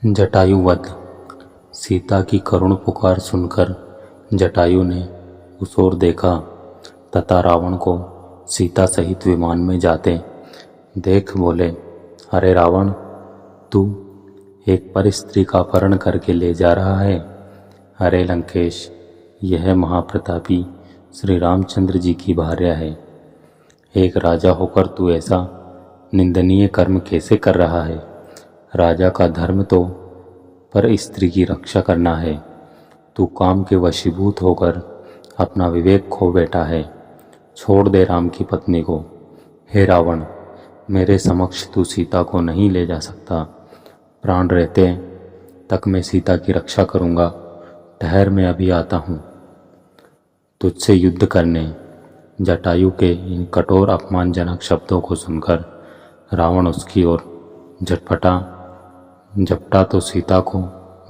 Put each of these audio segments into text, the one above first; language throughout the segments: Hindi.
जटायुवध। सीता की करुण पुकार सुनकर जटायु ने उस ओर देखा तथा रावण को सीता सहित विमान में जाते देख बोले, अरे रावण, तू एक पर स्त्री का अपहरण करके ले जा रहा है। अरे लंकेश, यह महाप्रतापी श्री रामचंद्र जी की भार्या है। एक राजा होकर तू ऐसा निंदनीय कर्म कैसे कर रहा है। राजा का धर्म तो पर स्त्री की रक्षा करना है। तू काम के वशीभूत होकर अपना विवेक खो बैठा है। छोड़ दे राम की पत्नी को। हे रावण, मेरे समक्ष तू सीता को नहीं ले जा सकता। प्राण रहते तक मैं सीता की रक्षा करूँगा। ठहर, मैं अभी आता हूँ तुझसे युद्ध करने। जटायु के इन कठोर अपमानजनक शब्दों को सुनकर रावण उसकी ओर झपटा तो सीता को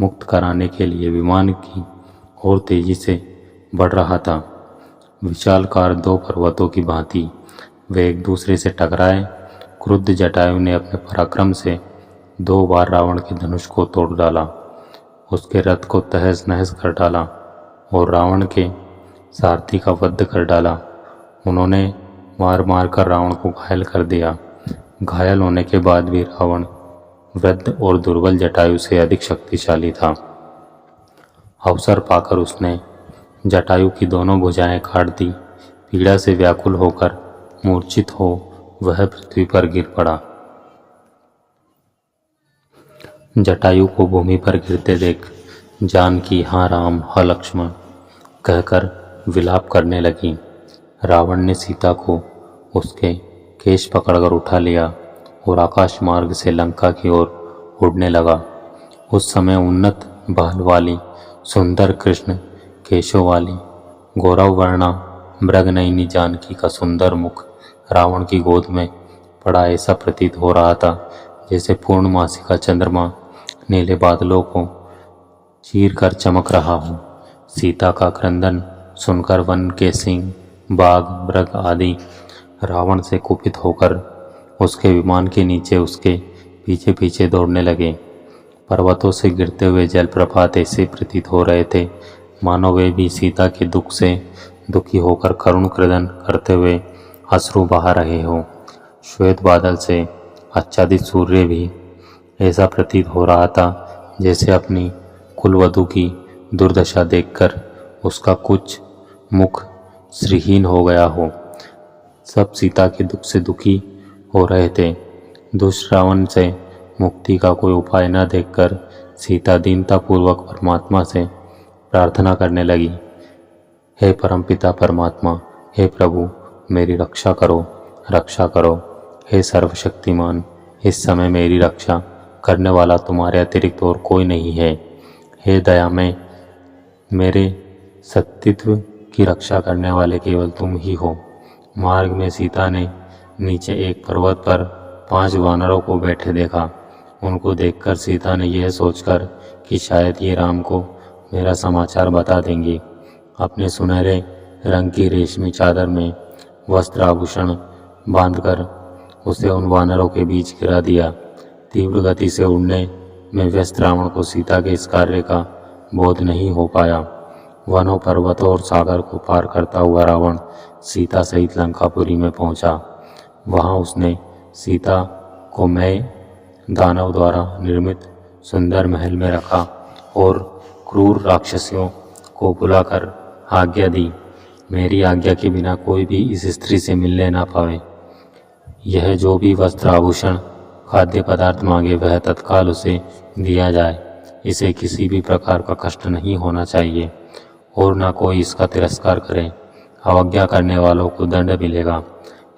मुक्त कराने के लिए विमान की ओर तेजी से बढ़ रहा था। विशालकार दो पर्वतों की भांति वे एक दूसरे से टकराए। क्रुद्ध जटायु ने अपने पराक्रम से 2 बार रावण के धनुष को तोड़ डाला, उसके रथ को तहस नहस कर डाला और रावण के सारथी का वध कर डाला। उन्होंने मार मार कर रावण को घायल कर दिया। घायल होने के बाद भी रावण वृद्ध और दुर्बल जटायु से अधिक शक्तिशाली था। अवसर पाकर उसने जटायु की दोनों भुजाएं काट दी। पीड़ा से व्याकुल होकर मूर्छित हो वह पृथ्वी पर गिर पड़ा। जटायु को भूमि पर गिरते देख जानकी हाँ राम हाँ लक्ष्मण कहकर विलाप करने लगी। रावण ने सीता को उसके केश पकड़कर उठा लिया और आकाश मार्ग से लंका की ओर उड़ने लगा। उस समय उन्नत बाल वाली सुंदर कृष्ण केशों वाली गौरव वर्णा मृगनयनी जानकी का सुंदर मुख रावण की गोद में पड़ा ऐसा प्रतीत हो रहा था जैसे पूर्णमासी का चंद्रमा नीले बादलों को चीर कर चमक रहा हो। सीता का क्रंदन सुनकर वन के सिंह, बाघ, मृग आदि रावण से कुपित होकर उसके विमान के नीचे उसके पीछे पीछे दौड़ने लगे। पर्वतों से गिरते हुए जलप्रपात ऐसे प्रतीत हो रहे थे मानो वे भी सीता के दुख से दुखी होकर करुण क्रंदन करते हुए अश्रु बहा रहे हो। श्वेत बादल से आच्छादित सूर्य भी ऐसा प्रतीत हो रहा था जैसे अपनी कुलवधू की दुर्दशा देखकर उसका कुछ मुख श्रीहीन हो गया हो। सब सीता के दुख से दुखी हो रहे थे। दुष्ट रावण से मुक्ति का कोई उपाय न देखकर सीता दीनतापूर्वक परमात्मा से प्रार्थना करने लगी, हे परमपिता परमात्मा, हे प्रभु, मेरी रक्षा करो, रक्षा करो। हे सर्वशक्तिमान, इस समय मेरी रक्षा करने वाला तुम्हारे अतिरिक्त और कोई नहीं है। हे दयामय, मेरे सत्तित्व की रक्षा करने वाले केवल तुम ही हो। मार्ग में सीता ने नीचे एक पर्वत पर 5 वानरों को बैठे देखा। उनको देखकर सीता ने यह सोचकर कि शायद ये राम को मेरा समाचार बता देंगे, अपने सुनहरे रंग की रेशमी चादर में वस्त्र आभूषण बांधकर उसे उन वानरों के बीच गिरा दिया। तीव्र गति से उड़ने में व्यस्त रावण को सीता के इस कार्य का बोध नहीं हो पाया। वनों, पर्वतों और सागर को पार करता हुआ रावण सीता सहित लंकापुरी में पहुंचा। वहां उसने सीता को मैं दानव द्वारा निर्मित सुंदर महल में रखा और क्रूर राक्षसियों को बुलाकर आज्ञा दी, मेरी आज्ञा के बिना कोई भी इस स्त्री से मिलने ना पावे। यह जो भी वस्त्र, आभूषण, खाद्य पदार्थ मांगे वह तत्काल उसे दिया जाए। इसे किसी भी प्रकार का कष्ट नहीं होना चाहिए और न कोई इसका तिरस्कार करे। अवज्ञा करने वालों को दंड मिलेगा।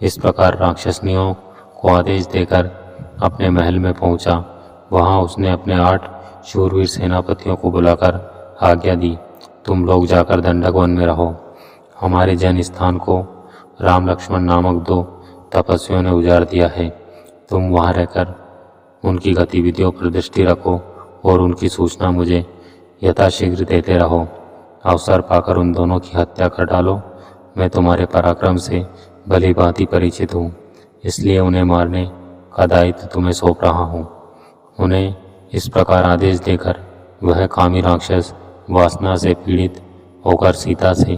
इस प्रकार राक्षसनियों को आदेश देकर अपने महल में पहुंचा। वहां उसने अपने 8 शूरवीर सेनापतियों को बुलाकर आज्ञा दी, तुम लोग जाकर दंडक वन में रहो। हमारे जन स्थान को राम लक्ष्मण नामक 2 तपस्वियों ने उजाड़ दिया है। तुम वहां रहकर उनकी गतिविधियों पर दृष्टि रखो और उनकी सूचना मुझे यथाशीघ्र देते रहो। अवसर पाकर उन दोनों की हत्या कर डालो। मैं तुम्हारे पराक्रम से भली भांति परिचित हूँ, इसलिए उन्हें मारने का दायित्व तुम्हें सौंप रहा हूँ। उन्हें इस प्रकार आदेश देकर वह कामी राक्षस वासना से पीड़ित होकर सीता से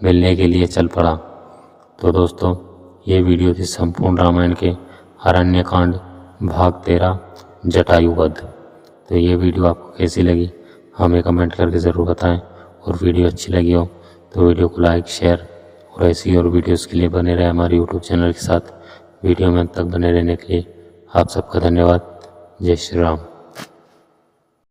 मिलने के लिए चल पड़ा। तो दोस्तों, ये वीडियो थी संपूर्ण रामायण के अरण्यकांड भाग 13 जटायुवध। तो ये वीडियो आपको कैसी लगी हमें कमेंट करके ज़रूर बताएं, और वीडियो अच्छी लगी हो तो वीडियो को लाइक, शेयर और ऐसी और वीडियोस के लिए बने रहे हमारे यूट्यूब चैनल के साथ। वीडियो में अंत तक बने रहने के लिए आप सबका धन्यवाद। जय श्री राम।